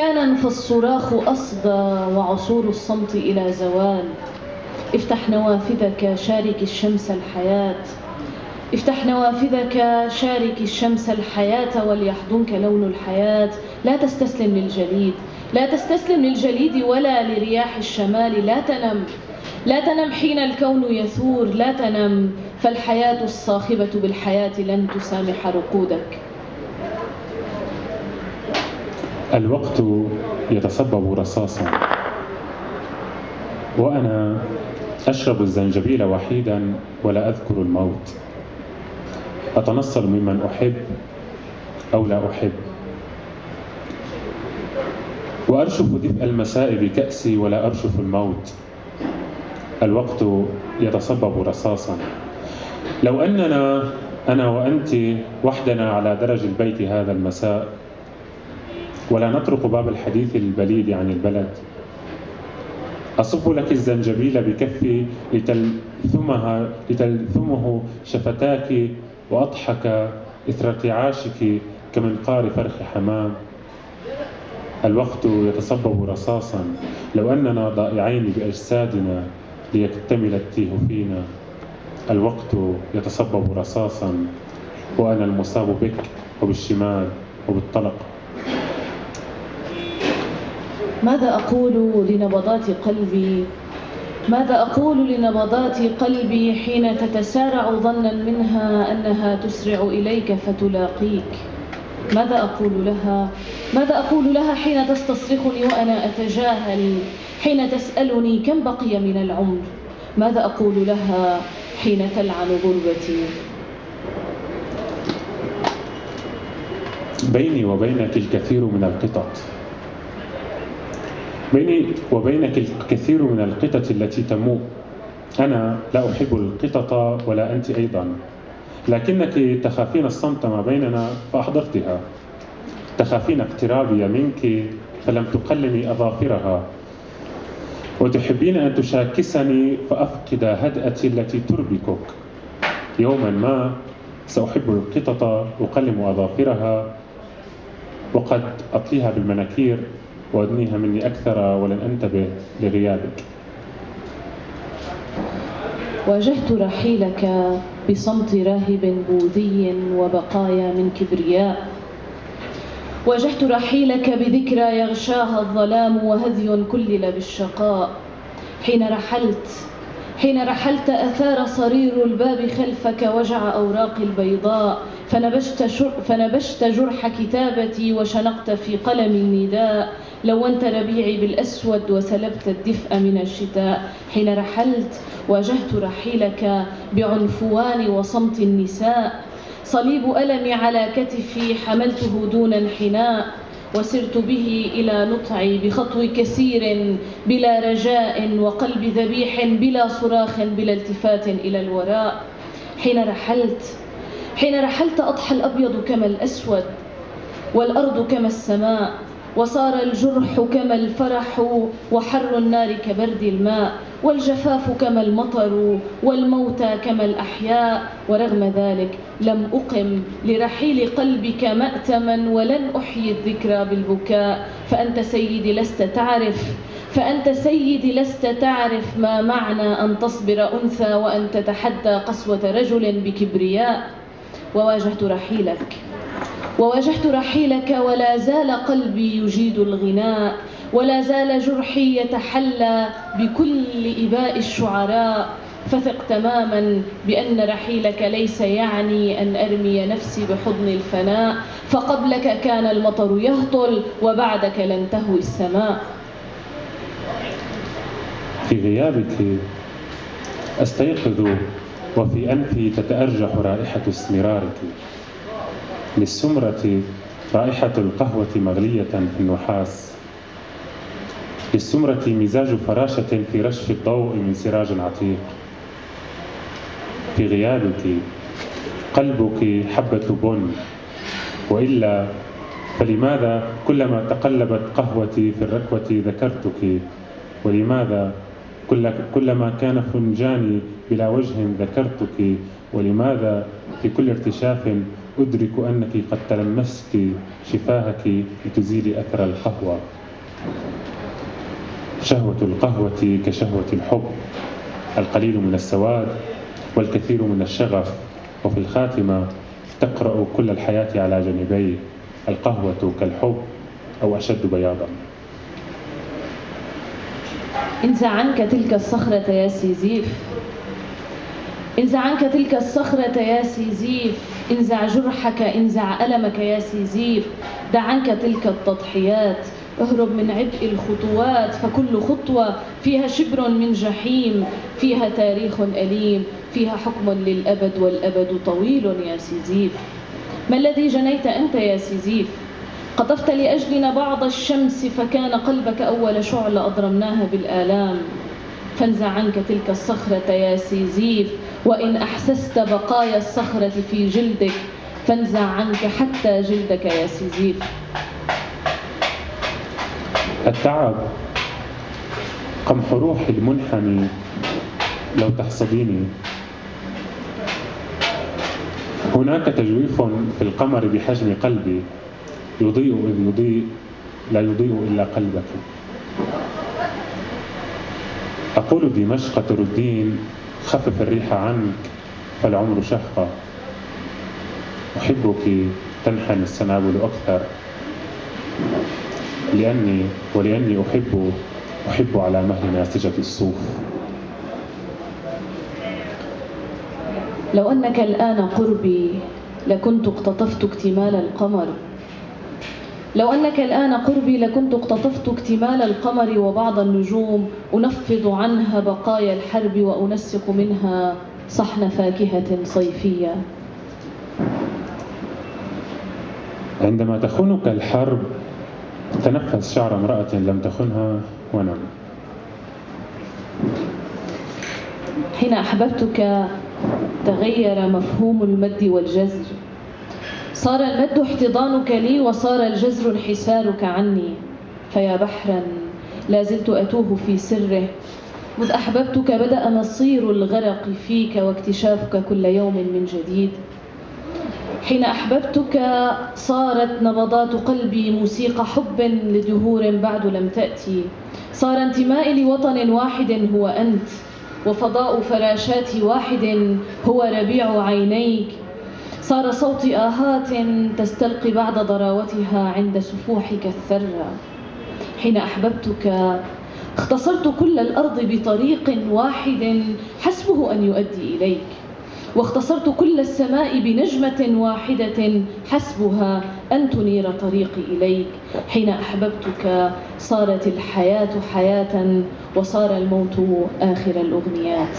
أحيانا فالصراخ أصدى وعصور الصمت إلى زوال. افتح نوافذك شارك الشمس الحياة، افتح نوافذك شارك الشمس الحياة وليحضنك لون الحياة. لا تستسلم للجليد، لا تستسلم للجليد ولا لرياح الشمال. لا تنم، لا تنم حين الكون يثور. لا تنم، فالحياة الصاخبة بالحياة لن تسامح رقودك. الوقت يتصبب رصاصا وأنا أشرب الزنجبيل وحيدا ولا أذكر الموت. أتنصل ممن أحب أو لا أحب، وأرشف دفء المساء بكأسي ولا أرشف الموت. الوقت يتصبب رصاصا. لو أننا أنا وأنت وحدنا على درج البيت هذا المساء ولا نطرق باب الحديث البليد عن البلد، أصب لك الزنجبيل بكفي لتلثمه شفتاك وأضحك إثر ارتعاشك كمنقار فرخ حمام. الوقت يتصبب رصاصا. لو أننا ضائعين بأجسادنا ليكتمل التيه فينا. الوقت يتصبب رصاصا وأنا المصاب بك وبالشمال وبالطلق. ماذا أقول لنبضات قلبي؟ ماذا أقول لنبضات قلبي حين تتسارع ظنا منها أنها تسرع إليك فتلاقيك؟ ماذا أقول لها؟ ماذا أقول لها حين تستصرخني وأنا أتجاهل؟ حين تسألني كم بقي من العمر؟ ماذا أقول لها حين تلعن غربتي؟ بيني وبينك الكثير من القطط. بيني وبينك الكثير من القطط التي تموء. أنا لا أحب القطط ولا أنت أيضا، لكنك تخافين الصمت ما بيننا فأحضرتها. تخافين اقترابي منك فلم تقلمي أظافرها، وتحبين أن تشاكسني فأفقد هدأتي التي تربكك. يوما ما سأحب القطط أقلم أظافرها وقد أطليها بالمناكير وأدنيها مني أكثر ولن أنتبه لغيابك. واجهت رحيلك بصمت راهب بوذي وبقايا من كبرياء. واجهت رحيلك بذكرى يغشاها الظلام وهذي كلل بالشقاء. حين رحلت أثار صرير الباب خلفك وجع أوراق البيضاء، فنبشت جرح كتابتي وشنقت في قلم النداء. لونت ربيعي بالأسود وسلبت الدفء من الشتاء. حين رحلت واجهت رحيلك بعنفوان وصمت النساء. صليب ألمي على كتفي حملته دون انحناء، وسرت به إلى نطعي بخطو كثير بلا رجاء وقلب ذبيح بلا صراخ بلا التفات إلى الوراء. حين رحلت أضحى الأبيض كما الأسود والأرض كما السماء، وصار الجرح كما الفرح وحر النار كبرد الماء، والجفاف كما المطر والموتى كما الأحياء. ورغم ذلك لم أقم لرحيل قلبك مأتما ولن أحيي الذكرى بالبكاء. فأنت سيدي لست تعرف ما معنى أن تصبر أنثى وأن تتحدى قسوة رجل بكبرياء. وواجهت رحيلك ولا زال قلبي يجيد الغناء، ولا زال جرحي يتحلى بكل إباء الشعراء. فثق تماما بأن رحيلك ليس يعني أن أرمي نفسي بحضن الفناء، فقبلك كان المطر يهطل وبعدك لن تهوي السماء. في غيابك أستيقظ وفي أنفي تتأرجح رائحة استمرارك. للسمرة رائحة القهوة مغلية في النحاس. للسمرة مزاج فراشة في رشف الضوء من سراج عتيق. في غيابك قلبك حبة بن، وإلا فلماذا كلما تقلبت قهوتي في الركوة ذكرتك؟ ولماذا كلما كان فنجاني بلا وجه ذكرتك؟ ولماذا في كل ارتشاف أدرك أنك قد تلمست شفاهك لتزيلي أثر القهوة؟ شهوة القهوة كشهوة الحب، القليل من السواد والكثير من الشغف، وفي الخاتمة تقرأ كل الحياة على جانبيه، القهوة كالحب أو أشد بياضا. انزع عنك تلك الصخرة يا سيزيف، انزع عنك تلك الصخرة يا سيزيف، انزع جرحك، انزع ألمك يا سيزيف، دع عنك تلك التضحيات، اهرب من عبء الخطوات، فكل خطوة فيها شبر من جحيم، فيها تاريخ أليم، فيها حكم للأبد والأبد طويل يا سيزيف. ما الذي جنيت أنت يا سيزيف؟ قطفت لأجلنا بعض الشمس فكان قلبك أول شعلة أضرمناها بالآلام، فانزع عنك تلك الصخرة يا سيزيف، وإن أحسست بقايا الصخرة في جلدك فانزع عنك حتى جلدك يا سيزيف. التعب قمح روح المنحني لو تحصديني، هناك تجويف في القمر بحجم قلبي، يضيء إذ يضيء لا يضيء إلا قلبك. أقول دمشق تردين خفف الريح عنك فالعمر شهقة، أحبك تنحني السنابل أكثر، ولأني أحب على مهل ناسجة الصوف. لو أنك الآن قربي لكنت اقتطفت اكتمال القمر، لو أنك الآن قربي لكنت اقتطفت اكتمال القمر وبعض النجوم، أنفض عنها بقايا الحرب وأنسق منها صحن فاكهة صيفية. عندما تخونك الحرب تنفس شعر امرأة لم تخنها ونم. حين أحببتك تغير مفهوم المد والجزر، صار المد احتضانك لي وصار الجزر انحسارك عني، فيا بحرا لا زلت أتوه في سره، مذ أحببتك بدأ مصير الغرق فيك واكتشافك كل يوم من جديد. حين أحببتك صارت نبضات قلبي موسيقى حب لدهور بعد لم تأتي، صار انتمائي لوطن واحد هو أنت، وفضاء فراشات واحد هو ربيع عينيك، صار صوتي آهات تستلقي بعد ضراوتها عند سفوحك الثرى. حين أحببتك اختصرت كل الأرض بطريق واحد حسبه أن يؤدي إليك، واختصرت كل السماء بنجمة واحدة حسبها أن تنير طريقي إليك. حين أحببتك صارت الحياة حياة وصار الموت آخر الأغنيات.